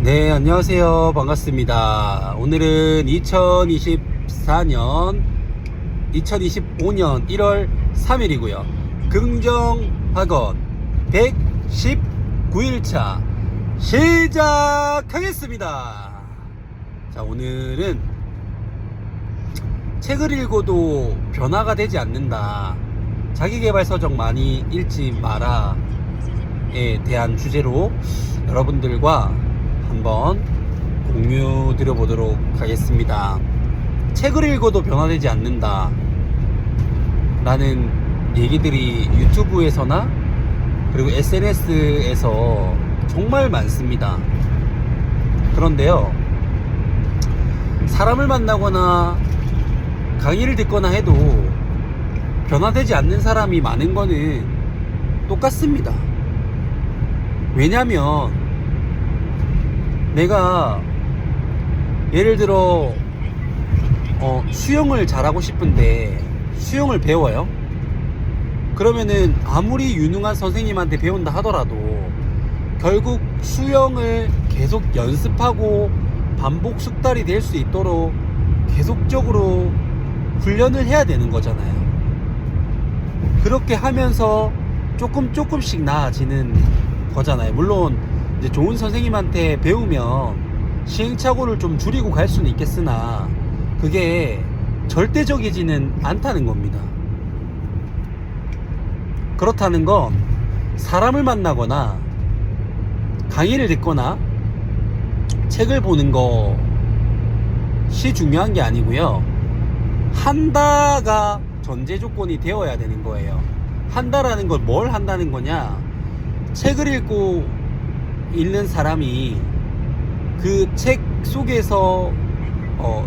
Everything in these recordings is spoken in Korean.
네, 안녕하세요. 반갑습니다. 오늘은 2025년 1월 3일이고요. 긍정학원 119일차 시작하겠습니다. 자, 오늘은 책을 읽어도 변화가 되지 않는다. 자기계발 서적 많이 읽지 마라에 대한 주제로 여러분들과 한번 공유 드려보도록 하겠습니다. 책을 읽어도 변화되지 않는다 라는 얘기들이 유튜브에서나 그리고 SNS에서 정말 많습니다. 그런데요, 사람을 만나거나 강의를 듣거나 해도 변화되지 않는 사람이 많은 거는 똑같습니다. 왜냐면 내가 예를 들어 수영을 잘하고 싶은데 수영을 배워요. 그러면은 아무리 유능한 선생님한테 배운다 하더라도 결국 수영을 계속 연습하고 반복 숙달이 될 수 있도록 계속적으로 훈련을 해야 되는 거잖아요. 그렇게 하면서 조금씩 나아지는 거잖아요. 물론 이제 좋은 선생님한테 배우면 시행착오를 좀 줄이고 갈 수는 있겠으나 그게 절대적이지는 않다는 겁니다. 그렇다는 건 사람을 만나거나 강의를 듣거나 책을 보는 것이 중요한 게 아니고요, 한다가 전제 조건이 되어야 되는 거예요. 한다라는 걸 뭘 한다는 거냐, 책을 읽는 사람이 그 책 속에서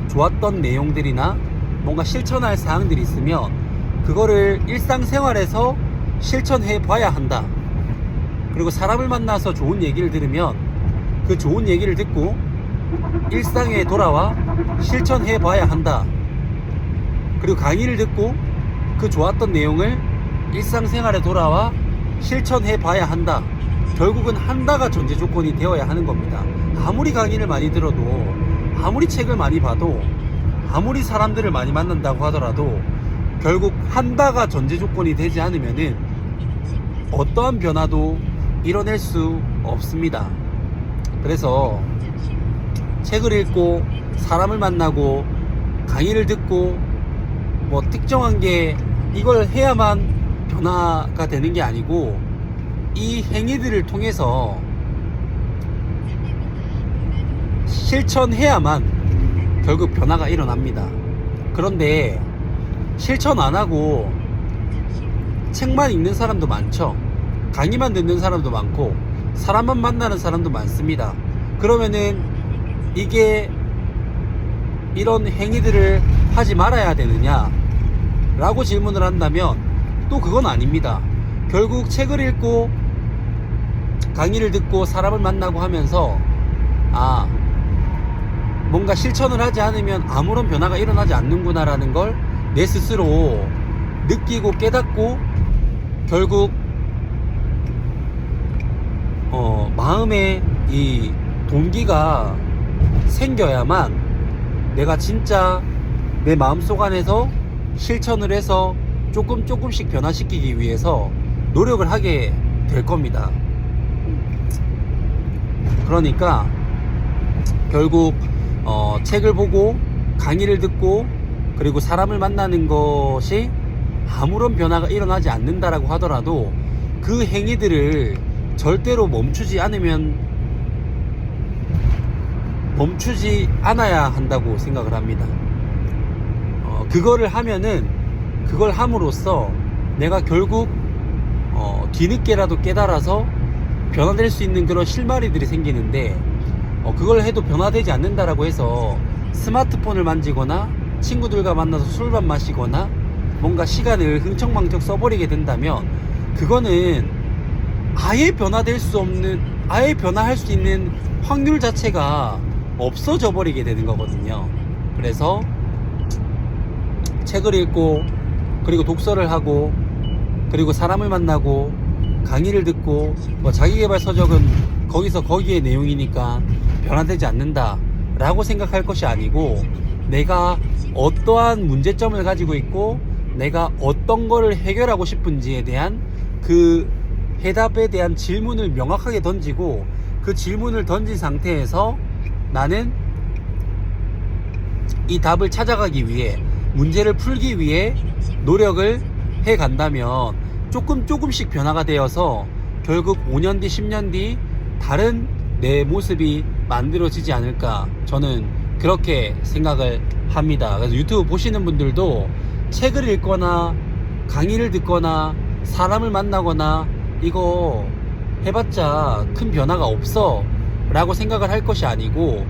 좋았던 내용들이나 뭔가 실천할 사항들이 있으면 그거를 일상생활에서 실천해 봐야 한다. 그리고 사람을 만나서 좋은 얘기를 들으면 그 좋은 얘기를 듣고 일상에 돌아와 실천해 봐야 한다. 그리고 강의를 듣고 그 좋았던 내용을 일상생활에 돌아와 실천해 봐야 한다. 결국은 한다가 전제 조건이 되어야 하는 겁니다. 아무리 강의를 많이 들어도, 아무리 책을 많이 봐도, 아무리 사람들을 많이 만난다고 하더라도 결국 한다가 전제 조건이 되지 않으면은 어떠한 변화도 이뤄낼 수 없습니다. 그래서 책을 읽고 사람을 만나고 강의를 듣고 뭐 특정한 게 이걸 해야만 변화가 되는 게 아니고 이 행위들을 통해서 실천해야만 결국 변화가 일어납니다. 그런데 실천 안 하고 책만 읽는 사람도 많죠. 강의만 듣는 사람도 많고 사람만 만나는 사람도 많습니다. 그러면은 이게 이런 행위들을 하지 말아야 되느냐 라고 질문을 한다면 또 그건 아닙니다. 결국 책을 읽고 강의를 듣고 사람을 만나고 하면서 뭔가 실천을 하지 않으면 아무런 변화가 일어나지 않는구나 라는 걸 내 스스로 느끼고 깨닫고 결국 마음에 이 동기가 생겨야만 내가 진짜 내 마음속 안에서 실천을 해서 조금씩 변화시키기 위해서 노력을 하게 될 겁니다. 그러니까 결국 책을 보고 강의를 듣고 그리고 사람을 만나는 것이 아무런 변화가 일어나지 않는다라고 하더라도 그 행위들을 절대로 멈추지 않아야 한다고 생각을 합니다. 그거를 하면은, 그걸 함으로써 내가 결국 뒤늦게라도 깨달아서 변화될 수 있는 그런 실마리들이 생기는데, 그걸 해도 변화되지 않는다라고 해서 스마트폰을 만지거나 친구들과 만나서 술만 마시거나 뭔가 시간을 흥청망청 써버리게 된다면 그거는 아예 변화할 수 있는 확률 자체가 없어져 버리게 되는 거거든요. 그래서 책을 읽고 그리고 독서를 하고 그리고 사람을 만나고 강의를 듣고 뭐 자기계발 서적은 거기에 내용이니까 변화되지 않는다 라고 생각할 것이 아니고, 내가 어떠한 문제점을 가지고 있고 내가 어떤 거를 해결하고 싶은지에 대한 그 해답에 대한 질문을 명확하게 던지고, 그 질문을 던진 상태에서 나는 이 답을 찾아가기 위해, 문제를 풀기 위해 노력을 해 간다면 조금씩 변화가 되어서 결국 5년 뒤 10년 뒤 다른 내 모습이 만들어지지 않을까, 저는 그렇게 생각을 합니다. 그래서 유튜브 보시는 분들도 책을 읽거나 강의를 듣거나 사람을 만나거나 이거 해봤자 큰 변화가 없어 라고 생각을 할 것이 아니고,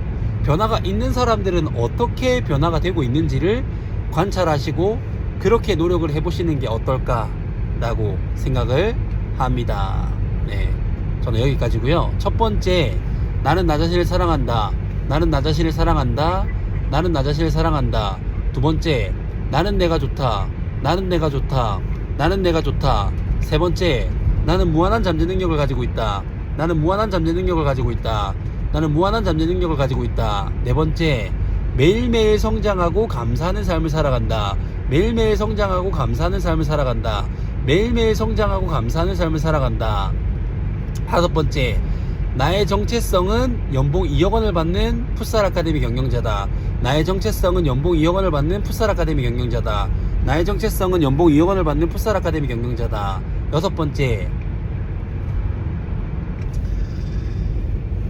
변화가 있는 사람들은 어떻게 변화가 되고 있는지를 관찰하시고 그렇게 노력을 해보시는 게 어떨까 라고 생각을 합니다. 네, 저는 여기까지고요. 첫 번째, 나는 나 자신을 사랑한다. 나는 나 자신을 사랑한다. 나는 나 자신을 사랑한다. 두 번째, 나는 내가 좋다. 나는 내가 좋다. 나는 내가 좋다. 세 번째, 나는 무한한 잠재 능력을 가지고 있다. 나는 무한한 잠재 능력을 가지고 있다. 나는 무한한 잠재 능력을 가지고 있다. 네 번째, 매일매일 성장하고 감사하는 삶을 살아간다. 매일매일 성장하고 감사하는 삶을 살아간다. 매일매일 성장하고 감사하는 삶을 살아간다. 다섯 번째, 나의 정체성은 연봉 2억 원을 받는 풋살 아카데미 경영자다. 나의 정체성은 연봉 2억 원을 받는 풋살 아카데미 경영자다. 나의 정체성은 연봉 2억 원을 받는 풋살 아카데미 경영자다. 여섯 번째,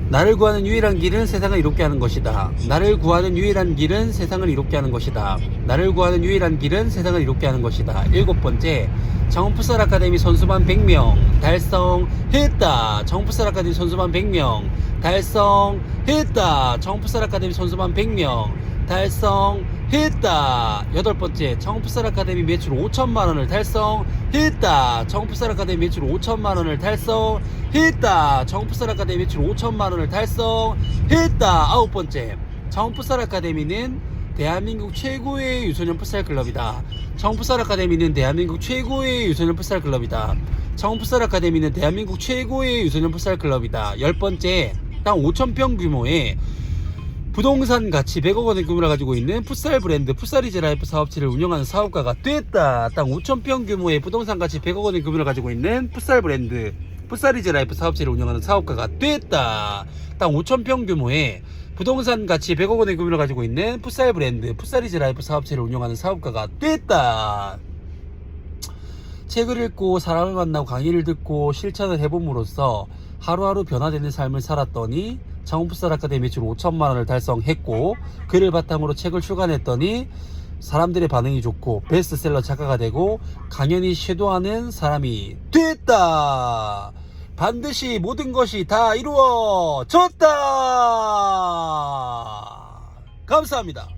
나를 구하는 유일한 길은 세상을 이롭게 하는 것이다. 나를 구하는 유일한 길은 세상을 이롭게 하는 것이다. 나를 구하는 유일한 길은 세상을 이롭게 하는 것이다. 일곱 번째, 정훈풋살 아카데미 선수반 100명 달성했다. 정훈풋살 아카데미 선수반 100명 달성했다. 정훈풋살 아카데미 선수반 100명 달성했다. 여덟 번째, 정훈풋살 아카데미 매출 5천만 원을 달성했다. 정훈풋살 아카데미 매출 5천만 원을 달성했다. 정훈풋살 아카데미 매출 5천만 원을 달성했다. 아홉 번째, 정훈풋살 아카데미는 대한민국 최고의 유소년 풋살 클럽이다. 정훈풋살 아카데미는 대한민국 최고의 유소년 풋살 클럽이다. 정훈풋살 아카데미는 대한민국 최고의 유소년 풋살 클럽이다. 열 번째, 땅 5,000평 규모의 부동산 가치 100억 원의 규모를 가지고 있는 풋살 브랜드 풋살이즈 라이프 사업체를 운영하는 사업가가 됐다. 땅 5,000평 규모의 부동산 가치 100억 원의 규모를 가지고 있는 풋살 브랜드 풋살이즈 라이프 사업체를 운영하는 사업가가 됐다. 땅 5,000평 규모의 부동산 가치 100억 원의 규모를 가지고 있는 풋살 브랜드 풋살이즈 라이프 사업체를 운영하는 사업가가 됐다. 책을 읽고 사람을 만나고 강의를 듣고 실천을 해봄으로써 하루하루 변화되는 삶을 살았더니 정훈풋살 아카데미 매출 5천만 원을 달성했고, 그를 바탕으로 책을 출간했더니 사람들의 반응이 좋고 베스트셀러 작가가 되고 강연이 쇄도하는 사람이 됐다. 반드시 모든 것이 다 이루어졌다. 감사합니다.